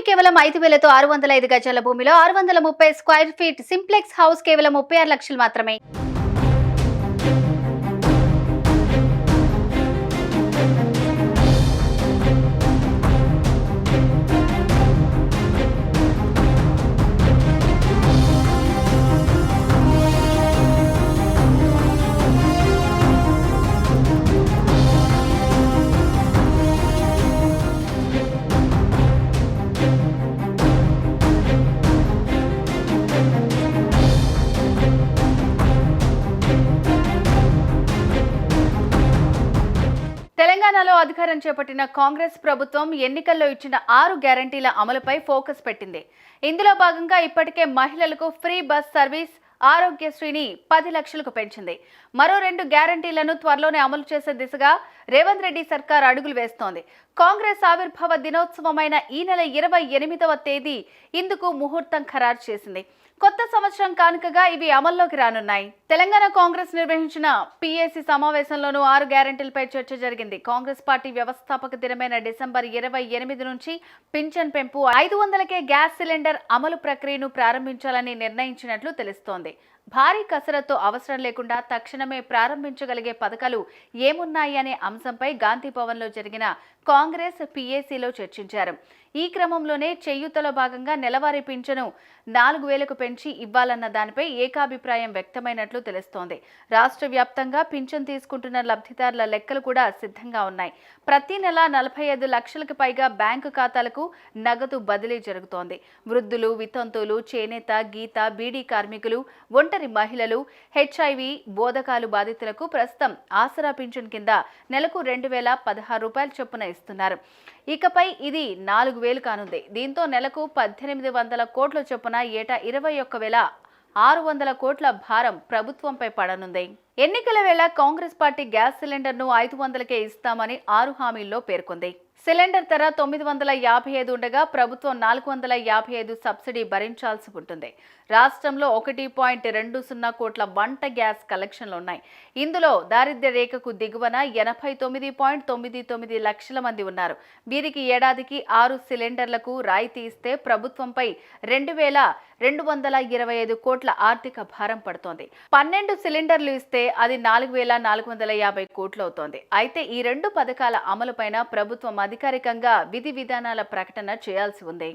కేవలం 5,000తో 605 గజాల భూమిలో 630 స్క్వేర్ ఫీట్ సింప్లెక్స్ హౌస్ కేవలం 36 లక్షలు మాత్రమే. తెలంగాణలో అధికారం చేపట్టిన కాంగ్రెస్ ప్రభుత్వం ఎన్నికల్లో ఇచ్చిన 6 గ్యారంటీల అమలుపై ఫోకస్ పెట్టింది. ఇందులో భాగంగా ఇప్పటికే మహిళలకు ఫ్రీ బస్ సర్వీస్, ఆరోగ్యశ్రీని 10 లక్షలకు పెంచింది. మరో 2 గ్యారంటీలను త్వరలోనే అమలు చేసే దిశగా రేవంత్ రెడ్డి సర్కార్ అడుగులు వేస్తోంది. కాంగ్రెస్ ఆవిర్భావ దినోత్సవమైన ఈ నెల 28వ తేదీ ఇందుకు ముహూర్తం ఖరారు చేసింది. కొత్త సంవత్సరం కానుకగా ఇవి అమల్లోకి రానున్నాయి. తెలంగాణ కాంగ్రెస్ నిర్వహించిన పిఎసి సమావేశంలోనూ 6 గ్యారంటీలపై చర్చ జరిగింది. కాంగ్రెస్ పార్టీ వ్యవస్థాపక దినమైన డిసెంబర్ 28 నుంచి పింఛన్ పెంపు, 500కే గ్యాస్ సిలిండర్ అమలు ప్రక్రియను ప్రారంభించాలని నిర్ణయించినట్లు తెలుస్తోంది. భారీ కసరత్తు అవసరం లేకుండా తక్షణమే ప్రారంభించగలిగే పథకాలు ఏమున్నాయి అనే అంశంపై గాంధీ భవన్లో జరిగిన కాంగ్రెస్ పిఏసీలో చర్చించారు. ఈ క్రమంలోనే చేయూతలో భాగంగా నెలవారీ పింఛను 4,000కు పెంచి ఇవ్వాలన్న దానిపై ఏకాభిప్రాయం వ్యక్తమైనట్లు తెలుస్తోంది. రాష్ట్ర వ్యాప్తంగా పింఛన్ తీసుకుంటున్న లబ్ధిదారుల లెక్కలు కూడా సిద్ధంగా ఉన్నాయి. ప్రతి నెల 45 లక్షలకు పైగా బ్యాంకు ఖాతాలకు నగదు బదిలీ జరుగుతోంది. వృద్ధులు, వితంతువులు, చేనేత, గీత, బీడీ కార్మికులు, ఒంటరి మహిళలు, హెచ్ఐవి, బోధకాలు బాధితులకు ప్రస్తుతం ఆసరా పింఛన్ కింద నెలకు 2,016 రూపాయల చొప్పున ఇస్తున్నారు. ఇకపై ఇది 4,000 కానుంది. దీంతో నెలకు 1,800 కోట్ల చొప్పున ఏటా 21,600 కోట్ల భారం ప్రభుత్వంపై పడనుంది. ఎన్నికల వేళ కాంగ్రెస్ పార్టీ గ్యాస్ సిలిండర్ను 500కే ఇస్తామని 6 హామీల్లో పేర్కొంది. సిలిండర్ ధర 955 ఉండగా ప్రభుత్వం 455 సబ్సిడీ భరించాల్సి ఉంటుంది. రాష్ట్రంలో 1.20 కోట్ల వంట గ్యాస్ కలెక్షన్లు ఉన్నాయి. ఇందులో దారిద్ర్య రేఖకు దిగువన 89.99 లక్షల మంది ఉన్నారు. వీరికి ఏడాదికి 6 సిలిండర్లకు రాయితీ ఇస్తే ప్రభుత్వంపై 2,225 కోట్ల ఆర్థిక భారం పడుతోంది. 12 సిలిండర్లు ఇస్తే అది 4,450 కోట్లు అవుతోంది. అయితే ఈ 2 పథకాల అమలుపైన ప్రభుత్వం అధికారికంగా విధి విధానాల ప్రకటన చేయాల్సి ఉంది.